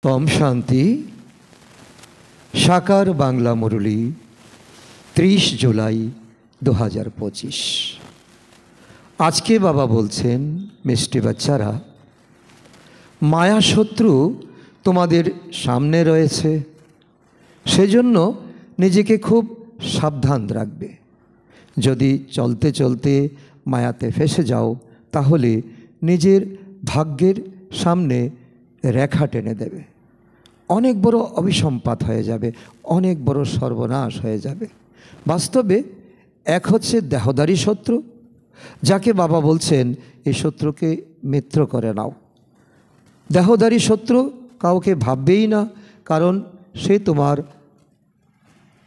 ওম শান্তি। সাকার বাংলা মুরলী 30 জুলাই 2025। আজকে বাবা বলছেন, মিষ্টি বাচ্চারা, মায়া শত্রু তোমাদের সামনে রয়েছে, সেজন্য নিজেকে খুব সাবধান রাখবে। যদি চলতে চলতে মায়াতে ফেসে যাও, তাহলে নিজের ভাগ্যের সামনে রেখা টেনে দেবে। অনেক বড় অভিসম্পাত হয়ে যাবে, অনেক বড় সর্বনাশ হয়ে যাবে। বাস্তবে এক হচ্ছে দেহদারী শত্রু, যাকে বাবা বলছেন এই শত্রুকে মিত্র করে নাও। দেহদারী শত্রু কাউকে ভাববেই না, কারণ সে তোমার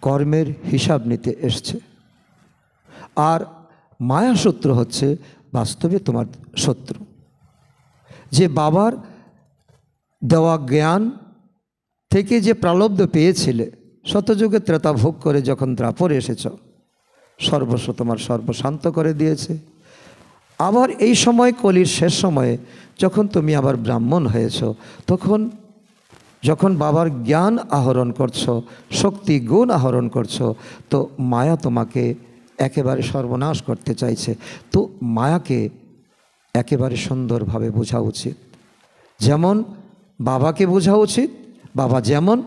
কর্মের হিসাব নিতে এসছে। আর মায়া শত্রু হচ্ছে বাস্তবে তোমার শত্রু, যে বাবার দেওয়া জ্ঞান থেকে যে প্রালব্ধ পেয়েছিলে, শতযুগে ত্রেতা ভোগ করে যখন দ্রাপরে এসেছ, সর্বস্ব তোমার সর্বশান্ত করে দিয়েছে। আবার এই সময়, কলির শেষ সময়ে, যখন তুমি আবার ব্রাহ্মণ হয়েছ, তখন যখন বাবার জ্ঞান আহরণ করছো, শক্তি গুণ আহরণ করছো, তো মায়া তোমাকে একেবারে সর্বনাশ করতে চাইছে। তো মায়াকে একেবারে সুন্দরভাবে বোঝা উচিত। যেমন বাবাকে বোঝা উচিত, বাবা যেমন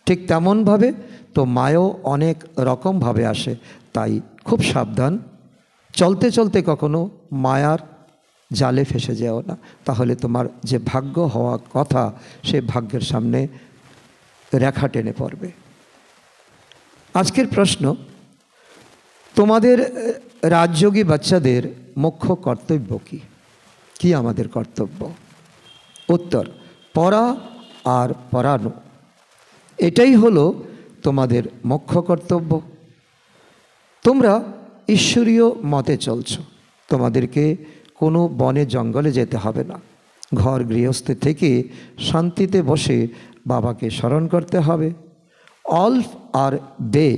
ঠিক তেমনভাবে, তো মায়াও অনেক রকমভাবে আসে। তাই খুব সাবধান, চলতে চলতে কখনো মায়ার জালে ফেসে যেও না, তাহলে তোমার যে ভাগ্য হওয়া কথা, সে ভাগ্যের সামনে রেখা টেনে পড়বে। আজকের প্রশ্ন, তোমাদের রাজযোগী বাচ্চাদের মুখ্য কর্তব্য কি? কি আমাদের কর্তব্য? উত্তর, পড়া আর পড়ানো, এটাই হলো তোমাদের মুখ্য কর্তব্য। তোমরা ঈশ্বরীয় মতে চলছো, তোমাদেরকে কোনো বনে জঙ্গলে যেতে হবে না। ঘর গৃহস্থ থেকে শান্তিতে বসে বাবাকে স্মরণ করতে হবে। অল্ফ আর বে,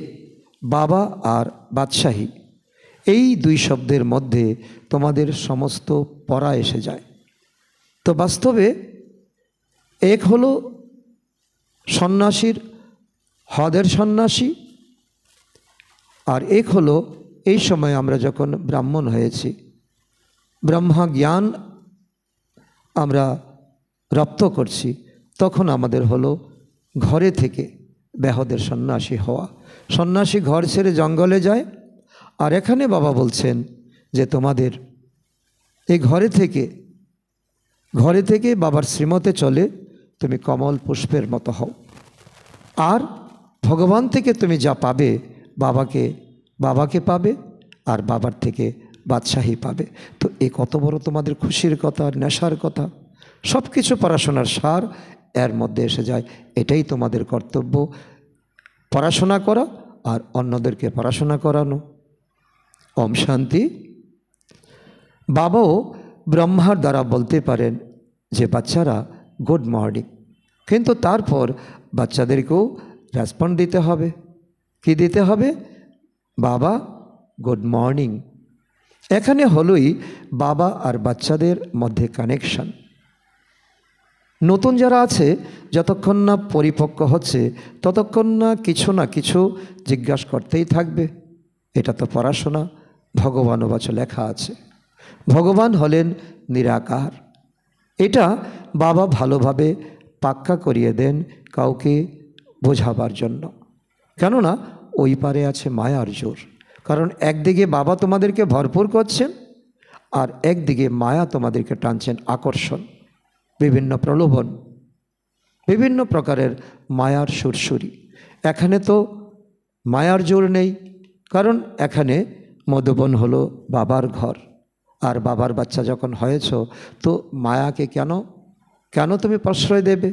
বাবা আর বাদশাহী, এই দুই শব্দের মধ্যে তোমাদের সমস্ত পড়া এসে যায়। তো বাস্তবে এক হলো সন্ন্যাসীর হদের সন্ন্যাসী, আর এক হলো এই সময় আমরা যখন ব্রাহ্মণ হয়েছি, ব্রহ্মা জ্ঞান আমরা রপ্ত করছি, তখন আমাদের হলো ঘরে থেকে বেহদের সন্ন্যাসী হওয়া। সন্ন্যাসী ঘর ছেড়ে জঙ্গলে যায়, আর এখানে বাবা বলছেন যে তোমাদের এই ঘরে থেকে বাবার শ্রীমতে চলে তুমি কমল পুষ্পের মতো হও। আর ভগবান থেকে তুমি যা পাবে, বাবাকে পাবে, আর বাবার থেকে বাদশাহী পাবে। তো এ কত বড় তোমাদের খুশির কথা, নেশার কথা। সব কিছু পড়াশোনার সার এর মধ্যে এসে যায়। এটাই তোমাদের কর্তব্য, পড়াশোনা করা আর অন্যদেরকে পড়াশোনা করানো। ওম শান্তি। বাবাও ব্রহ্মার দ্বারা বলতে পারেন যে বাচ্চারা গুড মর্নিং, কিন্তু তারপর বাচ্চাদেরকেও রেসপন্ড দিতে হবে। কি দিতে হবে? বাবা গুড মর্নিং। এখানে হলোই বাবা আর বাচ্চাদের মধ্যে কানেকশন। নতুন যারা আছে, যতক্ষণ না পরিপক্ক হচ্ছে, ততক্ষণ না কিছু জিজ্ঞাসা করতেই থাকবে। এটা তো পড়াশোনা, ভগবান বাচে লেখা আছে। ভগবান হলেন নিরাকার। এটা বাবা ভালোভাবে পাক্কা করিয়ে দেন কাউকে বোঝাবার জন্য। কেননা ওই পারে আছে মায়ার জোর। কারণ একদিকে বাবা তোমাদেরকে ভরপুর করছেন, আর একদিকে মায়া তোমাদেরকে টানছেন, আকর্ষণ, বিভিন্ন প্রলোভন, বিভিন্ন প্রকারের মায়ার সুরসুরি। এখানে তো মায়ার জোর নেই, কারণ এখানে মধুবন হলো বাবার ঘর। আর বাবার বাচ্চা যখন হয়েছ, তো মায়াকে কেন তুমি প্রশ্রয় দেবে?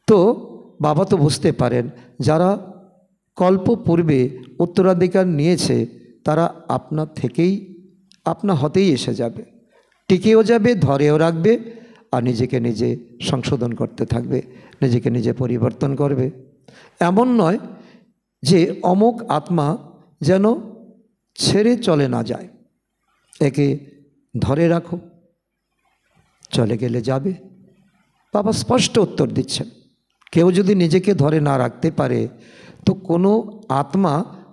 তো বাবা তো বুঝতে পারেন, যারা কল্প পূর্বে উত্তরাধিকার নিয়েছে, তারা আপনা হতেই এসে যাবে, টিকেও যাবে, ধরেও রাখবে, আর নিজেকে নিজে সংশোধন করতে থাকবে, নিজেকে নিজে পরিবর্তন করবে। এমন নয় যে অমুক আত্মা যেন ছেড়ে চলে না যায়, একে ধরে রাখো, চলে গেলে যাবে, বাবা স্পষ্ট উত্তর দিচ্ছেন, কেউ যদি নিজেকে ধরে না রাখতে পারে তো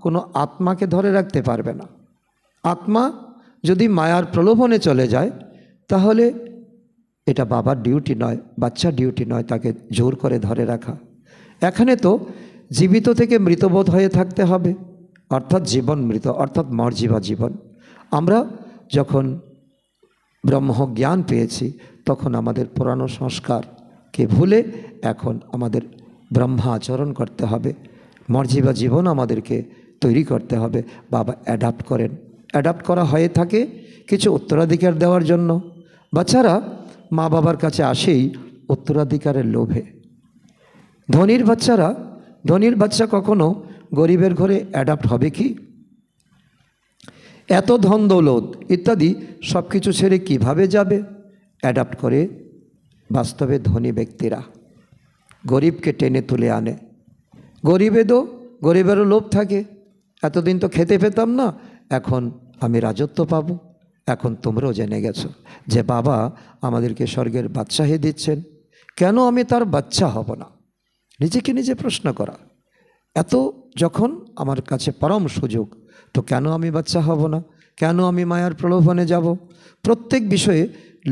কোনো আত্মাকে ধরে রাখতে পারবে না। আত্মা যদি মায়ার প্রলোভনে চলে যায় তাহলে এটা বাবার ডিউটি নয়, বাচ্চার ডিউটি নয় তাকে জোর করে ধরে রাখা। এখানে তো জীবিত থেকে মৃতবোধ হয়ে থাকতে হবে, অর্থাৎ জীবন মৃত, অর্থাৎ মর্জিবা জীবন। আমরা যখন ব্রহ্ম জ্ঞান পেয়েছি তখন আমাদের পুরানো সংস্কারকে ভুলে এখন আমাদের ব্রহ্মা আচরণ করতে হবে, মর্জিবা জীবন আমাদেরকে তৈরি করতে হবে। বাবা অ্যাডাপ্ট করেন, অ্যাডাপ্ট করা হয়ে থাকে কিছু উত্তরাধিকার দেওয়ার জন্য। বাচ্চারা মা বাবার কাছে আসেই উত্তরাধিকারের লোভে। ধনীর বাচ্চা কখনো গরিবের ঘরে অ্যাডাপ্ট হবে কি? এত ধন দৌলত ইত্যাদি সব কিছু ছেড়ে কিভাবে যাবে? অ্যাডাপ্ট করে বাস্তবে ধনী ব্যক্তিরা গরিবকে টেনে তুলে আনে। গরিবেরও লোভ থাকে, এতদিন তো খেতে পেতাম না, এখন আমি রাজত্ব পাবো। এখন তোমরাও জেনে গেছো যে বাবা আমাদেরকে স্বর্গের বাদশাহী দিচ্ছেন, কেন আমি তার বাচ্চা হব না? নিজেকে নিজে প্রশ্ন করা। এত যখন আমার কাছে পরম সুযোগ, তো কেন আমি বাচ্চা হব না? কেন আমি মায়ার প্রলোভনে যাব? প্রত্যেক বিষয়ে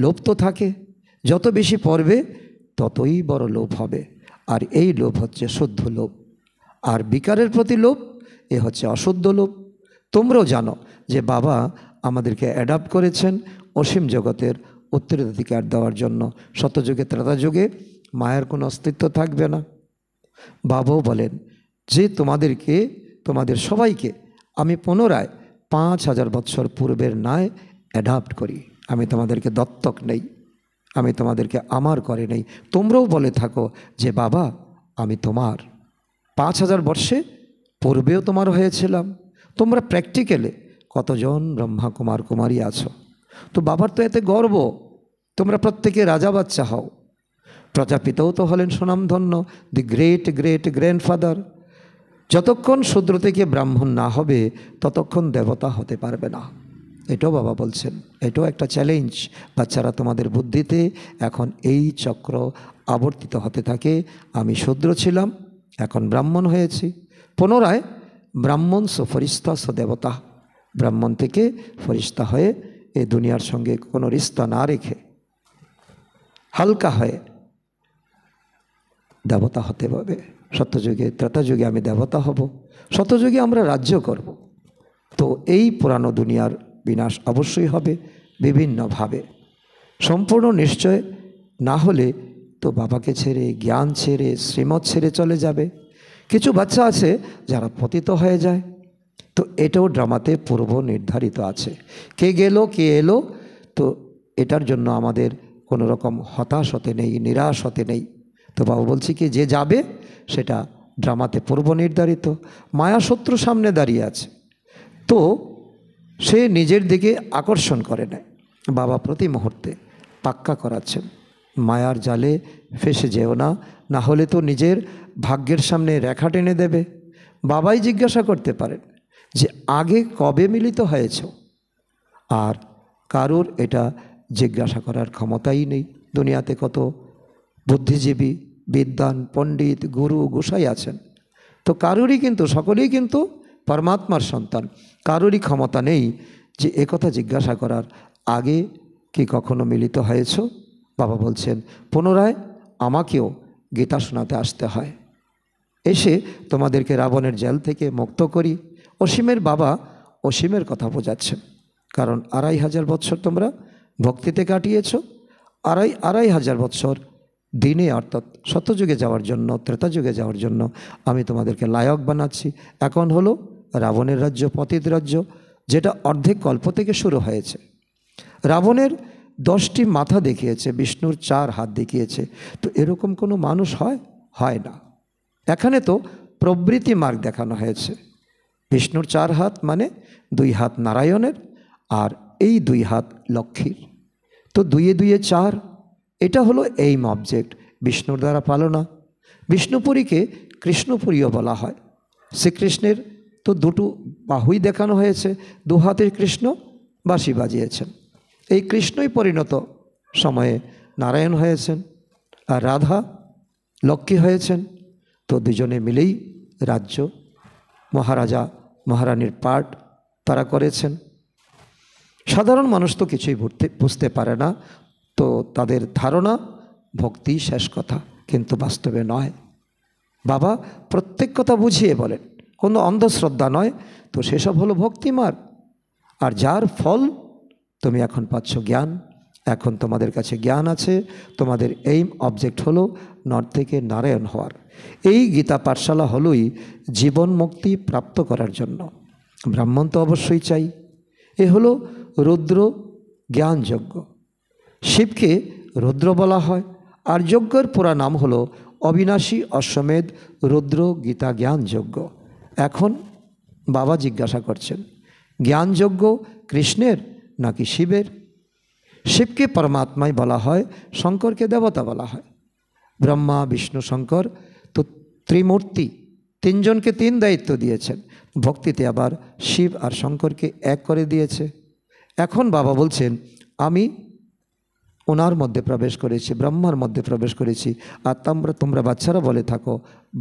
লোভ তো থাকে, যত বেশি পড়বে ততই বড় লোভ হবে। আর এই লোভ হচ্ছে শুদ্ধ লোভ, আর বিকারের প্রতি লোভ এ হচ্ছে অশুদ্ধ লোভ। তোমরাও জানো যে বাবা আমাদেরকে অ্যাডাপ্ট করেছেন অসীম জগতের উত্তরাধিকার দেওয়ার জন্য। শতযুগে ত্রেতাযুগে মায়ের কোনো অস্তিত্ব থাকবে না। বাবাও বলেন যে তোমাদের সবাইকে আমি পুনরায় 5000 বৎসর পূর্বের ন্যায় অ্যাডাপ্ট করি। আমি তোমাদেরকে দত্তক নেই, আমি তোমাদেরকে আমার করে নেই। তোমরাও বলে থাকো যে বাবা আমি তোমার, 5000 বর্ষে পূর্বেও তোমার হয়েছিলাম। তোমরা প্র্যাকটিক্যালে কতজন ব্রহ্মা কুমার কুমারী আছো, তো বাবার তো এতে গর্ব। তোমরা প্রত্যেকে রাজা বাচ্চা হও। প্রজাপিতাও তো হলেন সুনামধন্য, দি গ্রেট গ্রেট গ্র্যান্ডফাদার। যতক্ষণ শূদ্র থেকে ব্রাহ্মণ না হবে ততক্ষণ দেবতা হতে পারবে না। এটাও বাবা বলছেন, এটাও একটা চ্যালেঞ্জ। বাচ্চারা তোমাদের বুদ্ধিতে এখন এই চক্র আবর্তিত হতে থাকে। আমি শূদ্র ছিলাম, এখন ব্রাহ্মণ হয়েছি, পুনরায় ব্রাহ্মণ সো ফরিস্তা সো দেবতা। ব্রাহ্মণ থেকে ফরিস্তা হয়ে এই দুনিয়ার সঙ্গে কোনো রিস্তা না রেখে হালকা হয়ে দেবতা হতে হবে। সত্যযুগে ত্রেতাযুগে আমি দেবতা হব, শতযুগে আমরা রাজ্য করব। তো এই পুরানো দুনিয়ার বিনাশ অবশ্যই হবে বিভিন্নভাবে। সম্পূর্ণ নিশ্চয় না হলে তো বাবাকে ছেড়ে, জ্ঞান ছেড়ে, শ্রীমত ছেড়ে চলে যাবে। কিছু বাচ্চা আছে যারা পতিত হয়ে যায়, তো এটাও ড্রামাতে পূর্ব নির্ধারিত আছে। কে গেল কে এলো, তো এটার জন্য আমাদের কোনো রকম হতাশ হতে নেই, নিরাশ হতে নেই। তো বাবা বলছি কি, যে যাবে সেটা ড্রামাতে পূর্ব নির্ধারিত। মায়া শত্রু সামনে দাঁড়িয়ে আছে, তো সে নিজের দিকে আকর্ষণ করে নেয়। বাবা প্রতি মুহূর্তে পাক্কা করাচ্ছেন, মায়ার জালে ফেসে যেও না, না হলে তো নিজের ভাগ্যের সামনে রেখা টেনে দেবে। বাবাই জিজ্ঞাসা করতে পারেন যে আগে কবে মিলিত হয়েছ, আর কারোর এটা জিজ্ঞাসা করার ক্ষমতাই নেই। দুনিয়াতে কত বুদ্ধিজীবী, বিদ্বান, পণ্ডিত, গুরু, গোসাই আছেন, তো কারোরই কিন্তু, সকলেই কিন্তু পরমাত্মার সন্তান। কারোরই ক্ষমতা নেই যে একথা জিজ্ঞাসা করার, আগে কি কখনো মিলিত হয়েছ? বাবা বলছেন পুনরায় আমাকেও গীতা শোনাতে আসতে হয়, এসে তোমাদেরকে রাবণের জেল থেকে মুক্ত করি। অসীমের বাবা অসীমের কথা বোঝাচ্ছেন, কারণ 2500 বৎসর তোমরা ভক্তিতে কাটিয়েছ। 2500 বৎসর দিনে, অর্থাৎ সত্যযুগে যাওয়ার জন্য, ত্রেতাযুগে যাওয়ার জন্য আমি তোমাদেরকে লায়ক বানাচ্ছি। এখন হলো রাবণের রাজ্য, পতিত রাজ্য, যেটা অর্ধেক কল্প থেকে শুরু হয়েছে। রাবণের 10টি মাথা দেখিয়েছে, বিষ্ণুর 4 হাত দেখিয়েছে, তো এরকম কোনো মানুষ হয় না। এখানে তো প্রবৃত্তি মার্গ দেখানো হয়েছে। বিষ্ণুর 4 হাত মানে 2 হাত নারায়ণের, আর এই 2 হাত লক্ষ্মীর। তো 2 2 4, এটা হলো এইম অবজেক্ট, বিষ্ণুর দ্বারা পালনা। বিষ্ণুপুরীকে কৃষ্ণপুরীও বলা হয়। শ্রীকৃষ্ণের তো 2 বাহুই দেখানো হয়েছে, 2 হাতের কৃষ্ণ বাঁশি বাজিয়েছেন। এই কৃষ্ণই পরিণত সময়ে নারায়ণ হয়েছেন। আর রাধা লক্ষ্মী হয়েছেন। তো দুজনে মিলেই রাজ্য মহারাজা মহারানীর পার্ট তারা করেছেন। সাধারণ মানুষ তো কিছুই বুঝতে পারে না, তো তাদের ধারণা ভক্তি শেষ কথা, কিন্তু বাস্তবে নয়। বাবা প্রত্যেক কথা বুঝিয়ে বলেন, কোনো অন্ধশ্রদ্ধা নয়। তো সেসব হলো ভক্তিমার্গ। আর যার ফল তুমি এখন পাচ্ছ জ্ঞান। এখন তোমাদের কাছে জ্ঞান আছে, তোমাদের এইম অবজেক্ট হলো নর থেকে নারায়ণ হওয়ার। এই গীতা পাঠশালা হলোই জীবন মুক্তি প্রাপ্ত করার জন্য। ব্রাহ্মণ তো অবশ্যই চাই। এ হলো রুদ্র জ্ঞান যজ্ঞ। শিবকে রুদ্র বলা হয়, আর যজ্ঞের পুরা নাম হলো অবিনাশী অশ্বমেধ রুদ্র গীতা জ্ঞান যজ্ঞ। এখন বাবা জিজ্ঞাসা করছেন, জ্ঞান যজ্ঞ কৃষ্ণের নাকি শিবের? শিবকে পরমাত্মাই বলা হয়, শঙ্করকে দেবতা বলা হয়। ব্রহ্মা বিষ্ণু শঙ্কর তো ত্রিমূর্তি, তিনজনকে তিন দায়িত্ব দিয়েছেন। ভক্তিতে আবার শিব আর শঙ্করকে এক করে দিয়েছে। এখন বাবা বলছেন, আমি ওনার মধ্যে প্রবেশ করেছি, ব্রহ্মার মধ্যে প্রবেশ করেছি। আর তোমরা বাচ্চারা বলে থাকো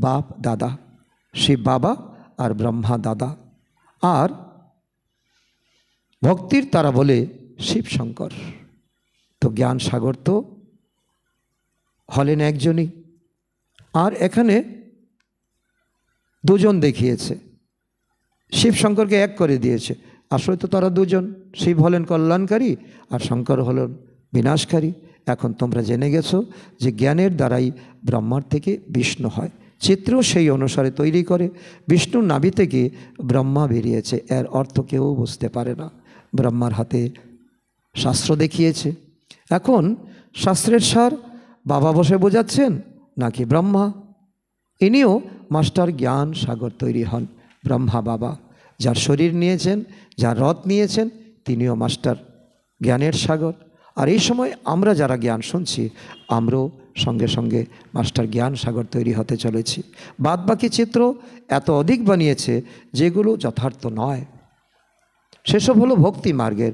বাপ দাদা। শিব বাবা আর ব্রহ্মা দাদা। আর ভক্তির তারা বলে শিব শঙ্কর। তো জ্ঞান সাগর তো হলেন একজনই। আর এখানে দুজন দেখিয়েছে, শিব শঙ্করকে এক করে দিয়েছে। আসলে তো তারা দুজন, শিব হলেন কল্যাণকারী আর শঙ্কর হলেন বিনাশকারী। এখন তোমরা জেনে গেছো যে জ্ঞানের দ্বারাই ব্রহ্মার থেকে বিষ্ণু হয়। চিত্র সেই অনুসারে তৈরি করে। বিষ্ণুর নাভি থেকে ব্রহ্মা বেরিয়েছে, এর অর্থ কেউ বুঝতে পারে না। ব্রহ্মার হাতে শাস্ত্র দেখিয়েছে। এখন শাস্ত্রের সার বাবা বসে বোঝাচ্ছেন নাকি ব্রহ্মা? ইনিও মাস্টার জ্ঞান সাগর তৈরি হন ব্রহ্মা বাবা। যার শরীর নিয়েছেন, যার রথ নিয়েছেন, তিনিও মাস্টার জ্ঞানের সাগর। আর এই সময় আমরা যারা জ্ঞান শুনছি, আমরাও সঙ্গে সঙ্গে মাস্টার জ্ঞান সাগর তৈরি হতে চলেছি। বাদবাকি চিত্র এত অধিক বানিয়েছে যেগুলো যথার্থ নয়। সেসব হলো ভক্তি মার্গের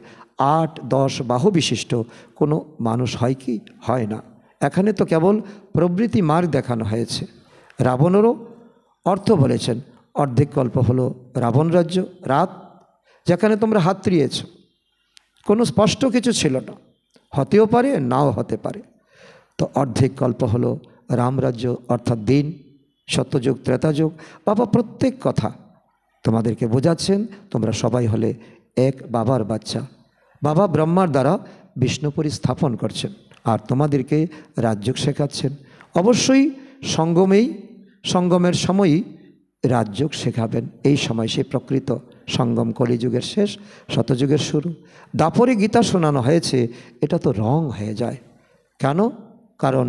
8-10 বাহু বিশিষ্ট কোনো মানুষ হয় কি? হয় না। এখানে তো কেবল প্রবৃত্তি মার্গ দেখানো হয়েছে। রাবণেরও অর্থ বলেছেন, অর্ধেক কল্প হলো রাবণ রাজ্য, রাত, যেখানে তোমরা হাতড়িয়েছ। কোনো স্পষ্ট কিছু ছিল না, হতেও পারে নাও হতে পারে। তো অর্ধেক কল্প হলো রামরাজ্য, অর্থাৎ দিন, সত্যযুগ ত্রেতাযুগ। বাবা প্রত্যেক কথা তোমাদেরকে বোঝাচ্ছেন, তোমরা সবাই হলে এক বাবার বাচ্চা। বাবা ব্রহ্মার দ্বারা বিষ্ণুপুরী স্থাপন করছেন আর তোমাদেরকে রাজযোগ শেখাচ্ছেন। অবশ্যই সঙ্গমের সময়ই রাজযোগ শেখাবেন। এই সময় সেই প্রকৃত সঙ্গম, কলিযুগের শেষ, শতযুগের শুরু। দাপরে গীতা শোনানো হয়েছে, এটা তো রং হয়ে যায়। কেন? কারণ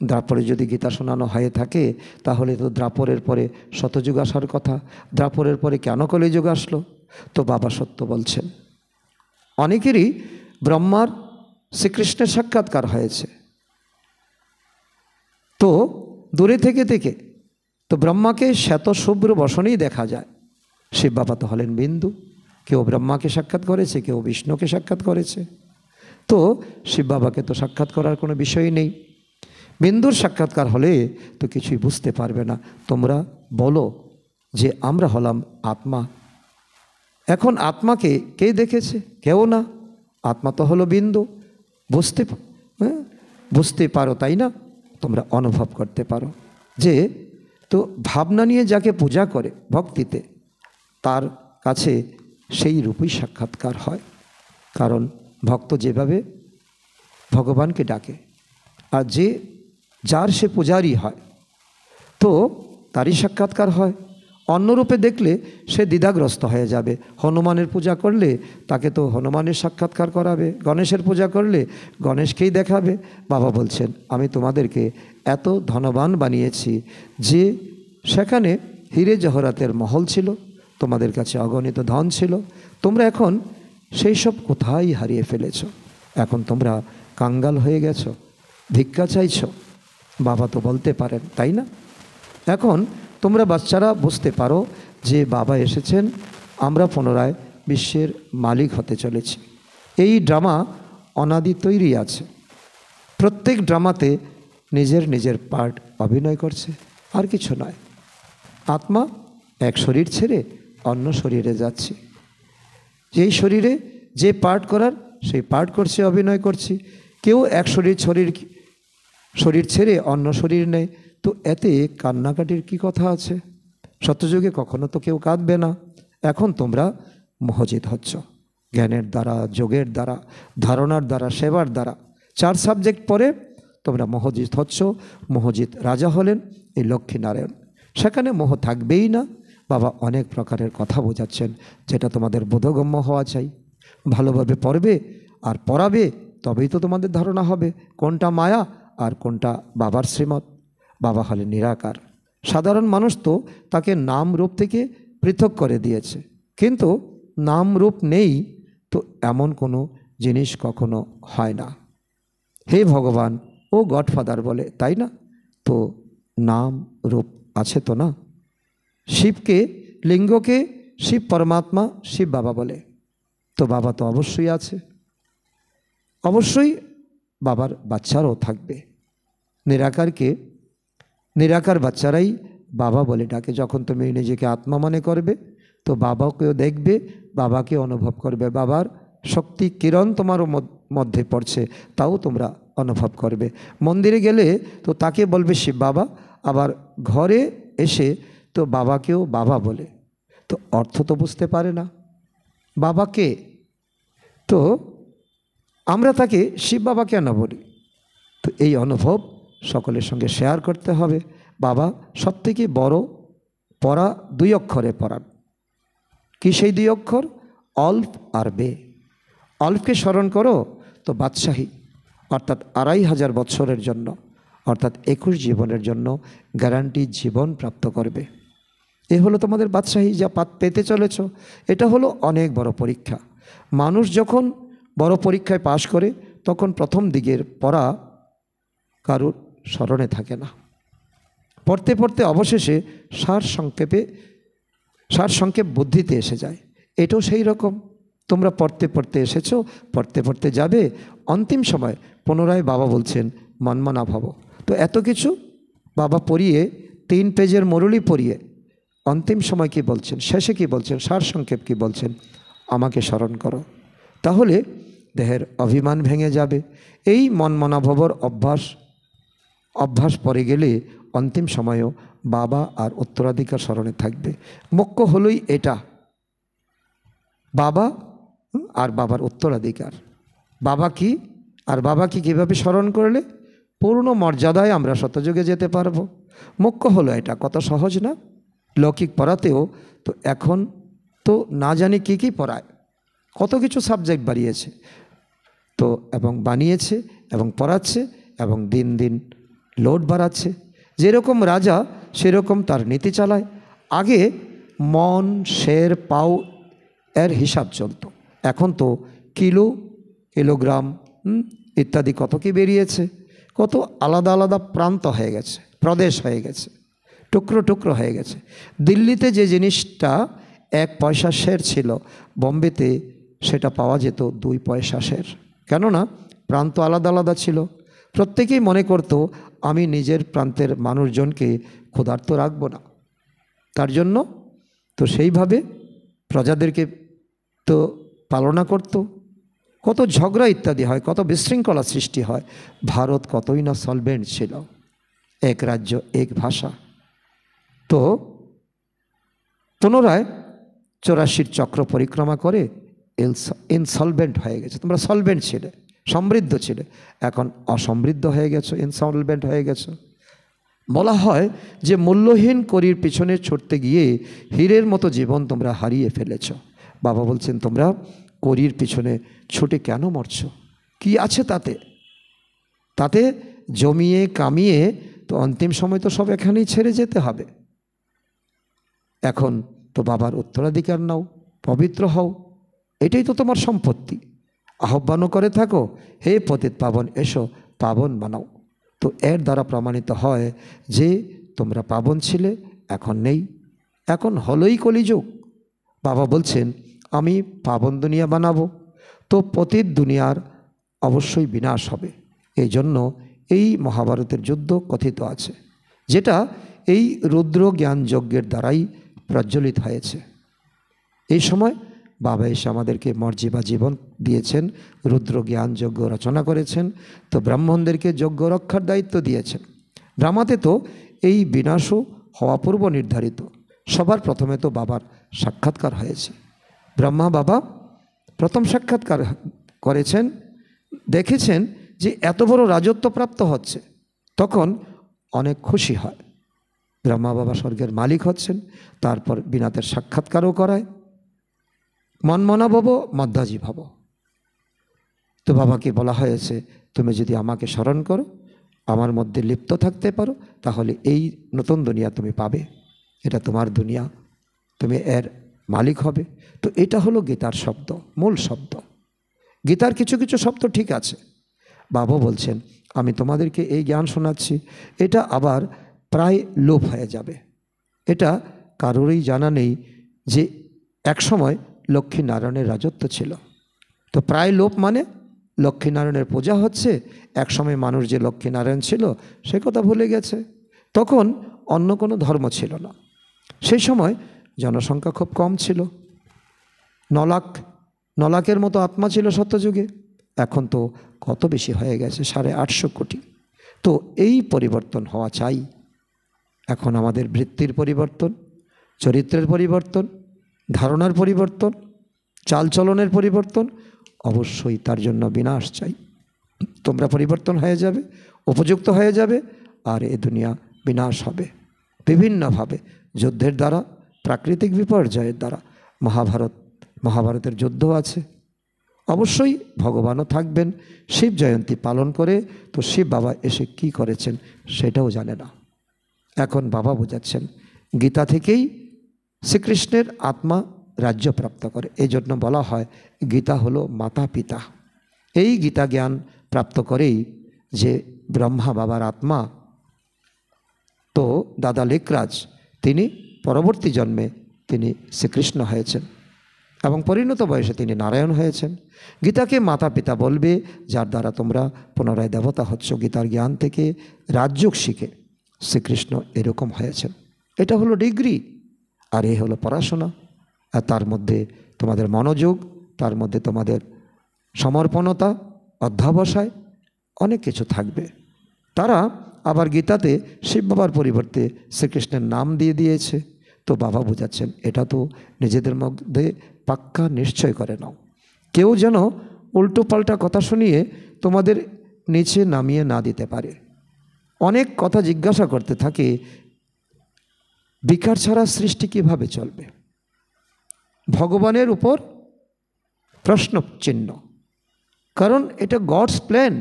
দ্রাপরে যদি গীতা শোনানো হয়ে থাকে, তাহলে তো দ্রাপরের পরে শতযুগ আসার কথা। দ্রাপরের পরে কেন কলিযুগ আসলো? তো বাবা সত্য বলছেন। অনেকেরই ব্রহ্মার শ্রীকৃষ্ণের সাক্ষাৎকার হয়েছে, তো দূরে থেকে থেকে তো ব্রহ্মাকে শ্বেত শুভ্র বসনেই দেখা যায়। শিব বাবা তো হলেন বিন্দু। কেউ ব্রহ্মাকে সাক্ষাৎ করেছে, কেউ বিষ্ণুকে সাক্ষাৎ করেছে। তো শিব বাবাকে তো সাক্ষাৎ করার কোনো বিষয় নেই। বিন্দুর সাক্ষাৎকার হলে তো কিছুই বুঝতে পারবে না। তোমরা বলো যে আমরা হলাম আত্মা। এখন আত্মাকে কে দেখেছে? কেউ না। আত্মা তো হলো বিন্দু। বুঝতে পারো, তাই না? তোমরা অনুভব করতে পারো যে, তো ভাবনা নিয়ে যাকে পূজা করে ভক্তিতে, তার কাছে সেই রূপই সাক্ষাৎকার হয়। কারণ ভক্ত যেভাবে ভগবানকে ডাকে, আর যার সে পূজারই হয়, তো তারই সাক্ষাৎকার হয়। অন্যরূপে দেখলে সে দ্বিধাগ্রস্ত হয়ে যাবে। হনুমানের পূজা করলে তাকে তো হনুমানের সাক্ষাৎকার করাবে, গণেশের পূজা করলে গণেশকেই দেখাবে। বাবা বলছেন, আমি তোমাদেরকে এত ধনবান বানিয়েছি যে সেখানে হিরে জহরাতের মহল ছিল, তোমাদের কাছে অগণিত ধন ছিল। তোমরা এখন সেই সব কোথায় হারিয়ে ফেলেছ। এখন তোমরা কাঙ্গাল হয়ে গেছো, ভিক্ষা চাইছ। বাবা তো বলতে পারেন, তাই না? এখন তোমরা বাচ্চারা বুঝতে পারো যে বাবা এসেছেন, আমরা পুনরায় বিশ্বের মালিক হতে চলেছি। এই ড্রামা অনাদি তৈরি আছে। প্রত্যেক ড্রামাতে নিজের নিজের পার্ট অভিনয় করছে, আর কিছু নয়। আত্মা এক শরীর ছেড়ে অন্য শরীরে যাচ্ছে, যেই শরীরে যে পার্ট করার সেই পার্ট করছে, অভিনয় করছি। কেউ এক শরীর ছেড়ে অন্য শরীর নেয়, তো এতে কান্নাকাটির কি কথা আছে? সত্যযুগে কখনো তো কেউ কাঁদবে না। এখন তোমরা মোহজিত হচ্ছ জ্ঞানের দ্বারা, যোগের দ্বারা, ধারণার দ্বারা, সেবার দ্বারা। 4 সাবজেক্ট পরে তোমরা মোহজিত হচ্ছ। মোহজিত রাজা হলেন এই লক্ষ্মীনারায়ণ, সেখানে মোহ থাকবেই না। বাবা অনেক প্রকারের কথা বোঝাচ্ছেন, যেটা তোমাদের বোধগম্য হওয়া চাই। ভালোভাবে পড়বে আর পড়াবে, তবেই তো তোমাদের ধারণা হবে কোনটা মায়া আর কোনটা বাবার শ্রীমত। বাবা হলেন নিরাকার। সাধারণ মানুষ তো তাকে নাম রূপ থেকে পৃথক করে দিয়েছে, কিন্তু নাম রূপ নেই তো এমন কোনো জিনিস কখনো হয় না। হে ভগবান ও গডফাদার বলে, তাই না? তো নাম রূপ আছে তো না? শিবকে, লিঙ্গকে শিব পরমাত্মা, শিব বাবা বলে, তো বাবা তো অবশ্যই আছে। অবশ্যই বাবার বাচ্চারাও থাকবে। নিরাকার বাচ্চারাই বাবা বলে ডাকে। যখন তুমি নিজেকে আত্মা মনে করবে, তো বাবাকেও দেখবে, বাবাকে অনুভব করবে। বাবার শক্তি কিরণ তোমার মধ্যে পড়ছে, তাও তোমরা অনুভব করবে। মন্দিরে গেলে তো তাকে বলবে শিব বাবা, আবার ঘরে এসে তো বাবাকেও বাবা বলে, তো অর্থ তো বুঝতে পারে না বাবাকে। তো আমরা তাকে শিব বাবা কেন বলি? তো এই অনুভব সকলের সঙ্গে শেয়ার করতে হবে। বাবা সবথেকে বড় পড়া 2 অক্ষরে পড়ান। কি সেই 2 অক্ষর? অল্প আর বে। অল্পকে স্মরণ করো তো বাদশাহী, অর্থাৎ 2500 বৎসরের জন্য, অর্থাৎ 21 জীবনের জন্য গ্যারান্টি জীবন প্রাপ্ত করবে। এ হলো তোমাদের বাদশাহী, যা পেতে চলেছ। এটা হলো অনেক বড় পরীক্ষা। মানুষ যখন বড় পরীক্ষায় পাশ করে, তখন প্রথম দিকের পড়া কারুর স্মরণে থাকে না। পড়তে পড়তে অবশেষে সারসংক্ষেপ বুদ্ধিতে এসে যায়। এটাও সেই রকম। তোমরা পড়তে পড়তে এসেছো, পড়তে পড়তে যাবে, অন্তিম সময় পুনরায় বাবা বলছেন মনমনা ভব। তো এত কিছু বাবা পড়িয়ে, 3 পেজের মুরলি পড়িয়ে অন্তিম সময় কি বলছেন, শেষে কি বলছেন, সারসংক্ষেপ কি বলছেন? আমাকে স্মরণ করো। তাহলে দেহের অভিমান ভেঙে যাবে। এই মনমনা ভবর অভ্যাস পরে গেলে অন্তিম সময়েও বাবা আর উত্তরাধিকার স্মরণে থাকবে। মুখ্য হলোই এটা, বাবা আর বাবার উত্তরাধিকার। বাবা কি আর বাবা কি কীভাবে স্মরণ করলে পূর্ণ মর্যাদায় আমরা শতযুগে যেতে পারবো। মুখ্য হলো এটা। কত সহজ না? লৌকিক পড়াতেও তো এখন তো না জানি কী পড়ায়, কত কিছু সাবজেক্ট বাড়িয়েছে তো, এবং বানিয়েছে এবং পড়াচ্ছে, এবং দিন দিন লোড বাড়াচ্ছে। যেরকম রাজা সেরকম তার নীতি চালায়। আগে মন, শের, পাও এর হিসাব চলতো, এখন তো কিলোগ্রাম ইত্যাদি কত কি বেরিয়েছে। কত আলাদা আলাদা প্রান্ত হয়ে গেছে, প্রদেশ হয়ে গেছে, টুকরো টুকরো হয়ে গেছে। দিল্লিতে যে জিনিসটা 1 পয়সা শের ছিল, বম্বেতে সেটা পাওয়া যেত 2 পয়সা শের। কেননা প্রান্ত আলাদা আলাদা ছিল। প্রত্যেকেই মনে করত আমি নিজের প্রান্তের মানুষজনকে ক্ষুধার্ত রাখবো না, তার জন্য তো সেইভাবে প্রজাদেরকে তো পালনা করত। কত ঝগড়া ইত্যাদি হয়, কত বিশৃঙ্খলা সৃষ্টি হয়। ভারত কতই না সলভেন্ট ছিল, 1 রাজ্য 1 ভাষা। তো পুনরায় 84 চক্র পরিক্রমা করে ইনসলভেন্ট হয়ে গেছে। তোমরা সলভেন্ট ছিলে, সমৃদ্ধ ছিলে, এখন অসমৃদ্ধ হয়ে গেছো, ইনসলভেন্ট হয়ে গেছো। বলা হয় যে মূল্যহীন করির পিছনে ছুটতে গিয়ে হীরের মতো জীবন তোমরা হারিয়ে ফেলেছ। বাবা বলছেন তোমরা করির পিছনে ছুটে কেন মরছো? কি আছে তাতে জমিয়ে কামিয়ে তো অন্তিম সময় তো সব এখানেই ছেড়ে যেতে হবে। এখন তো বাবার উত্তরাধিকার নাও, পবিত্র হও, এটাই তো তোমার সম্পত্তি। আহ্বানও করে থাকো, হে পতিত পাবন এসো পাবন বানাও। তো এর দ্বারা প্রমাণিত হয় যে তোমরা পাবন ছিলে, এখন নেই, এখন হলোই কলিযুগ। বাবা বলছেন আমি পাবন দুনিয়া বানাবো, তো পতিত দুনিয়ার অবশ্যই বিনাশ হবে। এই জন্য এই মহাভারতের যুদ্ধ কথিত আছে, যেটা এই রুদ্র জ্ঞান যজ্ঞের দ্বারাই প্রজ্বলিত হয়েছে। এই সময় বাবা এসে আমাদেরকে মর্যাদা জীবন দিয়েছেন, রুদ্র জ্ঞান যজ্ঞ রচনা করেছেন, তো ব্রাহ্মণদেরকে যজ্ঞ রক্ষার দায়িত্ব দিয়েছেন। ড্রামাতে তো এই বিনাশও হওয়া পূর্ব নির্ধারিত। সবার প্রথমে তো বাবার সাক্ষাৎকার হয়েছে। ব্রহ্মা বাবা প্রথম সাক্ষাৎকার করেছেন, দেখেছেন যে এত বড় রাজত্ব প্রাপ্ত হচ্ছে, তখন অনেক খুশি হয়। ব্রহ্মা বাবা স্বর্গের মালিক হচ্ছেন, তারপর বিনাতের সাক্ষাৎকারও করায়, মনমনা ভব মধ্যাজি ভব। তো বাবাকে বলা হয়েছে, তুমি যদি আমাকে স্মরণ করো, আমার মধ্যে লিপ্ত থাকতে পারো, তাহলে এই নতুন দুনিয়া তুমি পাবে, এটা তোমার দুনিয়া, তুমি এর মালিক হবে। তো এটা হলো গীতার শব্দ, মূল শব্দ। গীতার কিছু কিছু শব্দ ঠিক আছে, বাবা বলছেন আমি তোমাদেরকে এই জ্ঞান শোনাচ্ছি, এটা আবার প্রায় লোপ হয়ে যাবে। এটা কারোরই জানা নেই যে একসময় লক্ষ্মীনারায়ণের রাজত্ব ছিল। তো প্রায় লোপ মানে লক্ষ্মীনারায়ণের পূজা হচ্ছে, একসময় মানুষ যে লক্ষ্মীনারায়ণ ছিল সে কথা ভুলে গেছে। তখন অন্য কোনো ধর্ম ছিল না, সেই সময় জনসংখ্যা খুব কম ছিল, 9 লাখের মতো আত্মা ছিল সত্যযুগে, এখন তো কত বেশি হয়ে গেছে, 850 কোটি। তো এই পরিবর্তন হওয়া চাই। এখন আমাদের বৃত্তির পরিবর্তন, চরিত্রের পরিবর্তন, ধারণার পরিবর্তন, চালচলনের পরিবর্তন, অবশ্যই তার জন্য বিনাশ চাই। তোমরা পরিবর্তন হয়ে যাবে, উপযুক্ত হয়ে যাবে, আর এ দুনিয়া বিনাশ হবে বিভিন্নভাবে, যুদ্ধের দ্বারা, প্রাকৃতিক বিপর্যয়ের দ্বারা। মহাভারতের যুদ্ধ আছে, অবশ্যই ভগবানও থাকবেন। শিব জয়ন্তী পালন করে তো শিব বাবা এসে কি করেছেন সেটাও জানে না। এখন বাবা বোঝাচ্ছেন গীতা থেকেই শ্রীকৃষ্ণের আত্মা রাজ্য প্রাপ্ত করে, এই জন্য বলা হয় গীতা হলো মাতা পিতা। এই গীতা জ্ঞান প্রাপ্ত করেই যে ব্রহ্মা বাবার আত্মা, তো দাদা লেকরাজ তিনি পরবর্তী জন্মে তিনি শ্রীকৃষ্ণ হয়েছেন এবং পরিণত বয়সে তিনি নারায়ণ হয়েছেন। গীতাকে মাতা পিতা বলবে, যার দ্বারা তোমরা পুনরায় দেবতা হচ্ছ। গীতার জ্ঞান থেকে রাজযোগ শিখে শ্রীকৃষ্ণ এরকম হয়েছেন। এটা হলো ডিগ্রি, আর এ হলো পড়াশোনা। আর তার মধ্যে তোমাদের মনোযোগ, তার মধ্যে তোমাদের সমর্পণতা, অধ্যাবসায় অনেক কিছু থাকবে। তারা আবার গীতাতে শিব বাবার পরিবর্তে শ্রীকৃষ্ণের নাম দিয়ে দিয়েছে। তো বাবা বোঝাচ্ছেন এটা তো নিজেদের মধ্যে পাক্কা নিশ্চয় করে নাও, কেউ যেন উল্টো পাল্টা কথা শুনিয়ে তোমাদের নিচে নামিয়ে না দিতে পারে। অনেক কথা জিজ্ঞাসা করতে থাকে, বিকার ছাড়া সৃষ্টি কিভাবে চলবে? ভগবানের উপর প্রশ্ন চিহ্ন, কারণ এটা গডস প্ল্যান।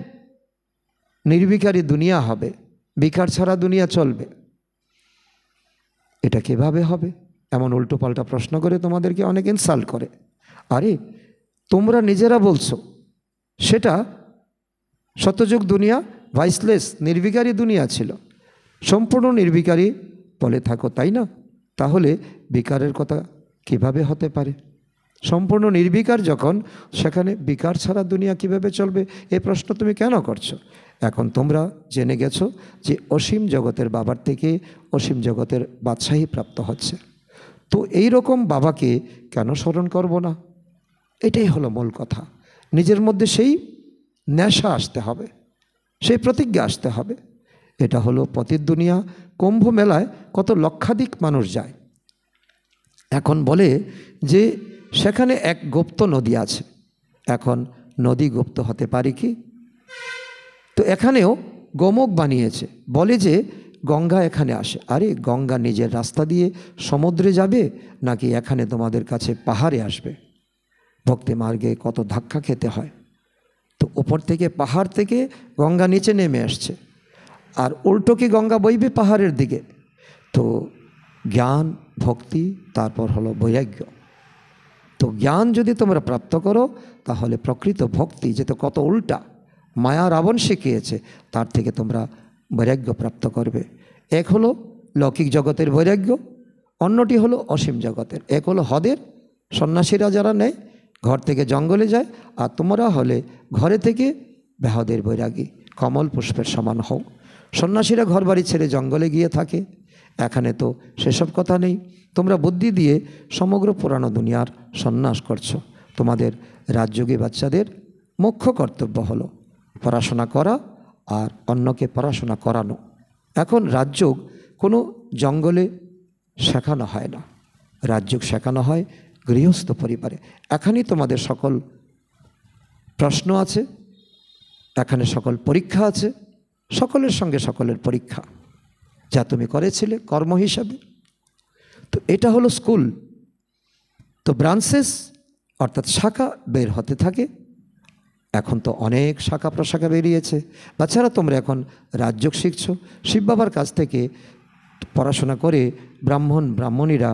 নির্বিকারী দুনিয়া হবে, বিকার ছাড়া দুনিয়া চলবে, এটা কিভাবে হবে? এমন উল্টো পাল্টা প্রশ্ন করে তোমাদেরকে অনেক ইনসাল্ট করে। আরে তোমরা নিজেরা বলছো সেটা সত্যযুগ দুনিয়া ভাইসলেস নির্বিকারী দুনিয়া ছিল, সম্পূর্ণ নির্বিকারী বলে থাকো, তাই না? তাহলে বিকারের কথা কিভাবে হতে পারে? সম্পূর্ণ নির্বিকার যখন, সেখানে বিকার ছাড়া দুনিয়া কিভাবে চলবে? এই প্রশ্ন তুমি কেন করছো? এখন তোমরা জেনে গেছো যে অসীম জগতের বাবার থেকে অসীম জগতের বাদশাহী প্রাপ্ত হচ্ছে। তো এই রকম বাবাকে কেন স্মরণ করব না? এটাই হলো মূল কথা। নিজের মধ্যে সেই নেশা আসতে হবে, সেই প্রতিজ্ঞা আসতে হবে। এটা হলো পতিত দুনিয়া। কুম্ভ মেলায় কত লক্ষাধিক মানুষ যায়। এখন বলে যে সেখানে এক গুপ্ত নদী আছে। এখন নদী গুপ্ত হতে পারে কি? তো এখানেও গোমুখ বানিয়েছে, বলে যে গঙ্গা এখানে আসে। আরে গঙ্গা নিজের রাস্তা দিয়ে সমুদ্রে যাবে, নাকি এখানে তোমাদের কাছে পাহাড়ে আসবে? ভক্তি মার্গে কত ধাক্কা খেতে হয়। তো উপর থেকে পাহাড় থেকে গঙ্গা নিচে নেমে আসছে, আর উল্টো কি গঙ্গা বইবে পাহাড়ের দিকে? তো জ্ঞান, ভক্তি, তারপর হলো বৈরাগ্য। তো জ্ঞান যদি তোমরা প্রাপ্ত করো, তাহলে প্রকৃত ভক্তি, যেটা কত উল্টা, মায়া রাবণ শিখিয়েছে, তার থেকে তোমরা বৈরাগ্য প্রাপ্ত করবে। এক হলো লৌকিক জগতের বৈরাগ্য, অন্যটি হলো অসীম জগতের। এক হলো হদের, সন্ন্যাসীরা যারা নেয়, ঘর থেকে জঙ্গলে যায়, আর তোমরা হলে ঘরে থেকে বেহদের বৈরাগী, কমল পুষ্পের সমান হও। সন্ন্যাসীরা ঘরবাড়ি ছেড়ে জঙ্গলে গিয়ে থাকে, এখানে তো সেসব কথা নেই। তোমরা বুদ্ধি দিয়ে সমগ্র পুরানো দুনিয়ার সন্ন্যাস করছো। তোমাদের রাজযোগী বাচ্চাদের মুখ্য কর্তব্য হলো পড়াশোনা করা আর অন্যকে পড়াশোনা করানো। এখন রাজযোগ কোনো জঙ্গলে শেখানো হয় না, রাজযোগ শেখানো হয় গৃহস্থ পরিবারে। এখানেই তোমাদের সকল প্রশ্ন আছে, এখানে সকল পরীক্ষা আছে, সকলের সঙ্গে সকলের পরীক্ষা, যা তুমি করেছিলে কর্ম হিসাবে। তো এটা হলো স্কুল। তো ব্রাঞ্চেস অর্থাৎ শাখা বের হতে থাকে। এখন তো অনেক শাখা প্রশাখা বেরিয়েছে। বাচ্চারা তোমরা এখন রাজযোগ শিখছো, শিব বাবার কাছ থেকে পড়াশোনা করে ব্রাহ্মণীরা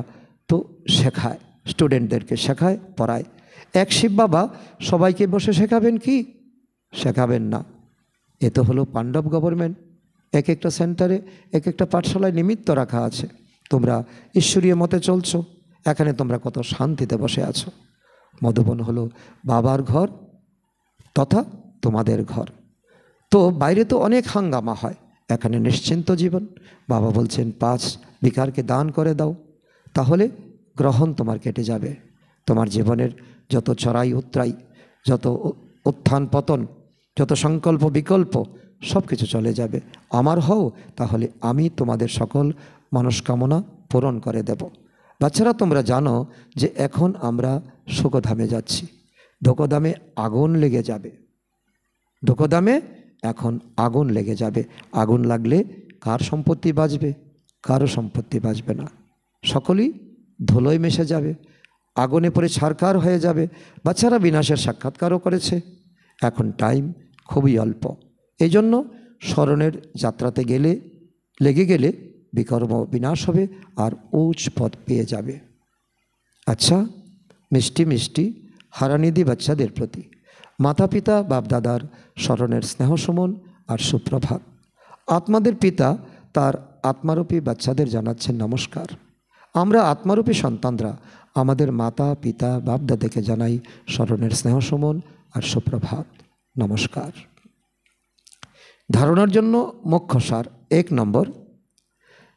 তো শেখায়, স্টুডেন্টদেরকে শেখায়, পড়ায়। এক শিব বাবা সবাইকে বসে শেখাবেন কি? শেখাবেন না। এ তো হলো পাণ্ডব গভর্নমেন্ট। এক একটা সেন্টারে এক একটা পাঠশালায় নিমিত্ত রাখা আছে। তোমরা ঈশ্বরীয় মতে চলছো, এখানে তোমরা কত শান্তিতে বসে আছো। মধুবন হলো বাবার ঘর তথা তোমাদের ঘর। তো বাইরে তো অনেক হাঙ্গামা হয়, এখানে নিশ্চিন্ত জীবন। বাবা বলছেন 5 ভিখারকে দান করে দাও, তাহলে গ্রহণ তোমার কেটে যাবে। তোমার জীবনের যত চড়াই উতরাই, যত উত্থান পতন, যত সংকল্প বিকল্প, সব কিছু চলে যাবে। আমার হও, তাহলে আমি তোমাদের সকল মনস্কামনা পূরণ করে দেব। বাচ্চারা তোমরা জানো যে এখন আমরা সুখধামে যাচ্ছি। ধোকধামে আগুন লেগে যাবে, ধোকধামে এখন আগুন লেগে যাবে। আগুন লাগলে কার সম্পত্তি বাঁচবে? কারো সম্পত্তি বাঁচবে না, সকলেই ধুলোয় মিশে যাবে, আগুনে পড়ে ছারখার হয়ে যাবে। বাচ্চারা বিনাশের সাক্ষাৎকারও করেছে। এখন টাইম খুবই অল্প, এই জন্য স্মরণের যাত্রাতে লেগে গেলে বিকর্ম বিনাশ হবে আর উচ্চ পথ পেয়ে যাবে। আচ্ছা, মিষ্টি মিষ্টি হারানিধি বাচ্চাদের প্রতি মাতা পিতা বাপদাদার স্মরণের স্নেহসমন আর সুপ্রভাত। আত্মাদের পিতা তার আত্মারূপী বাচ্চাদের জানাচ্ছেন নমস্কার। আমরা আত্মারূপী সন্তানরা আমাদের মাতা পিতা বাপদাদাকে জানাই স্মরণের স্নেহসমন আর সুপ্রভাত, নমস্কার। ধারণার জন্য মুখ্য সার: 1 নম্বর,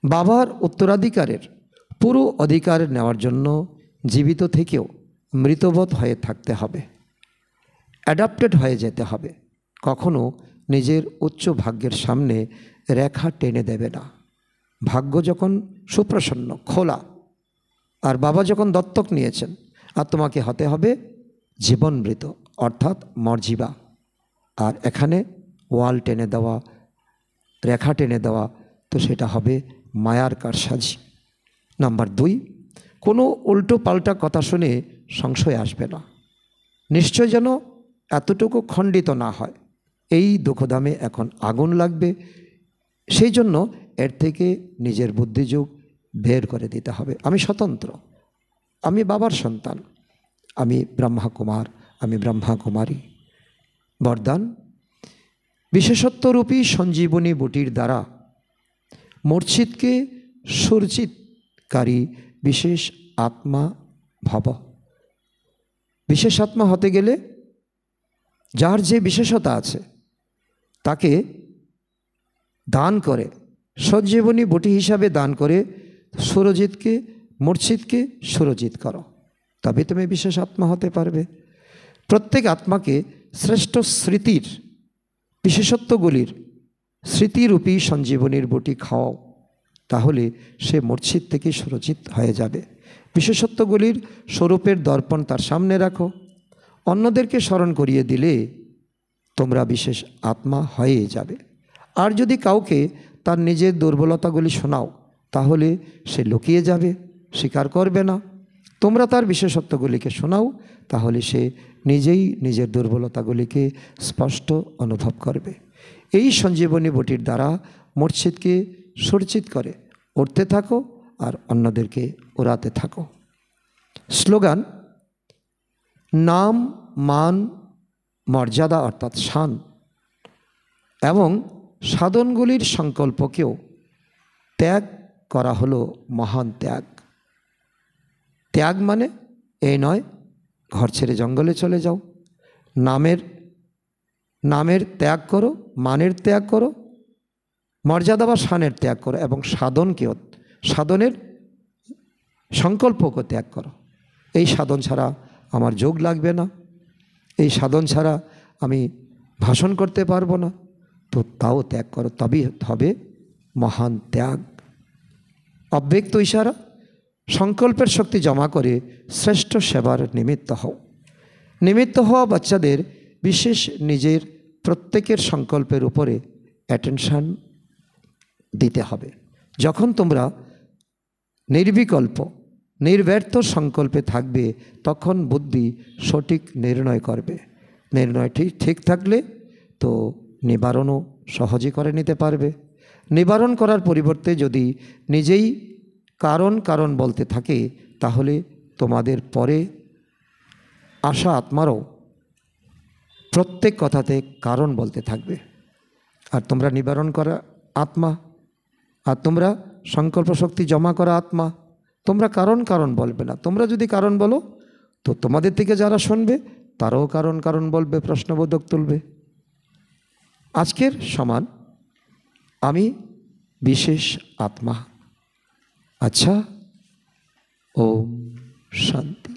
বাবার উত্তরাধিকারের পুরো অধিকার নেওয়ার জন্য জীবিত থেকেও মৃতবৎ হয়ে থাকতে হবে, অ্যাডাপ্টেড হয়ে যেতে হবে। কখনো নিজের উচ্চ ভাগ্যের সামনে রেখা টেনে দেবে না। ভাগ্য যখন সুপ্রসন্ন খোলা, আর বাবা যখন দত্তক নিয়েছেন, আর তোমাকে হতে হবে জীবনমৃত অর্থাৎ মর্জিবা। আর এখানে ওয়াল টেনে দেওয়া, রেখা টেনে দেওয়া, তো সেটা হবে মায়ার কারসাজি। নাম্বার 2, কোনো উল্টো পাল্টা কথা শুনে সংশয় আসবে না। নিশ্চয় যেন এতটুকু খণ্ডিত না হয়। এই দুঃখধামে এখন আগুন লাগবে, সেই জন্য এর থেকে নিজের বুদ্ধিযোগ বের করে দিতে হবে। আমি স্বতন্ত্র, আমি বাবার সন্তান, আমি ব্রহ্মা কুমার, আমি ব্রহ্মা কুমারী। বরদান: বিশেষত্বরূপী সঞ্জীবনী বুটির দ্বারা মূর্ছিতকে সুরজিতকারী বিশেষ আত্মা ভব। বিশেষ আত্মা হতে গেলে যার যে বিশেষতা আছে তাকে দান করে, সঞ্জীবনী বুটি হিসাবে দান করে সুরজিৎকে, মূর্ছিতকে সুরজিৎ করো, তবে তুমি বিশেষ আত্মা হতে পারবে। প্রত্যেক আত্মাকে শ্রেষ্ঠ স্মৃতির বিশেষত্বগুলির স্মৃতিরূপী সঞ্জীবনীর বুটি খাওয়াও, তাহলে সে মূর্ছিত থেকে সুরজিৎ হয়ে যাবে। বিশেষত্বগুলির স্বরূপের দর্পণ তার সামনে রাখো, অন্যদেরকে স্মরণ করিয়ে দিলে তোমরা বিশেষ আত্মা হয়ে যাবে। আর যদি কাউকে তার নিজের দুর্বলতাগুলি শোনাও, তাহলে সে লুকিয়ে যাবে, স্বীকার করবে না। তোমরা তার বিশেষত্বগুলিকে শোনাও, তাহলে সে নিজেই নিজের দুর্বলতাগুলিকে স্পষ্ট অনুভব করবে। এই সঞ্জীবনী বটির দ্বারা মূর্ছিতকে সুরজিৎ করে উঠতে থাকো আর অন্যদেরকে উড়াতে থাকো। স্লোগান: নাম, মান, মর্যাদা অর্থাৎ শান এবং সাধনগুলির সংকল্পকেও ত্যাগ করা হলো মহান ত্যাগ। ত্যাগ মানে এই নয় ঘর ছেড়ে জঙ্গলে চলে যাও। নামের ত্যাগ করো, মানের ত্যাগ করো, মর্যাদা বা শানের ত্যাগ করো এবং সাধনের সংকল্পকে ত্যাগ করো। এই সাধন ছাড়া আমার যোগ লাগবে না, এই সাধন ছাড়া আমি ভাষণ করতে পারবো না, তো তাও ত্যাগ করো, তবেই হবে মহান ত্যাগ। অব্যক্ত ইশারা, সংকল্পের শক্তি জমা করে শ্রেষ্ঠ সেবার নিমিত্ত হও। নিমিত্ত হওয়া বাচ্চাদের বিশেষ নিজের প্রত্যেকের সংকল্পের উপরে অ্যাটেনশন দিতে হবে। যখন তোমরা নির্বিকল্প নির্ব্যর্থ সংকল্পে থাকবে, তখন বুদ্ধি সঠিক নির্ণয় করবে। নির্ণয়টি ঠিক থাকলে তো নিবারণও সহজে করে নিতে পারবে। নিবারণ করার পরিবর্তে যদি নিজেই কারণ বলতে থাকে, তাহলে তোমাদের পরে আসা আত্মারও প্রত্যেক কথাতে কারণ বলতে থাকবে। আর তোমরা নিবারণ করা আত্মা, আর তোমরা সংকল্প শক্তি জমা করা আত্মা, তোমরা কারণ বলবে না। তোমরা যদি কারণ বলো, তো তোমাদের থেকে যারা শুনবে তারাও কারণ বলবে, প্রশ্নবোধক তুলবে। আজকের সমান আমি বিশেষ আত্মা। আচ্ছা, ওম শান্তি।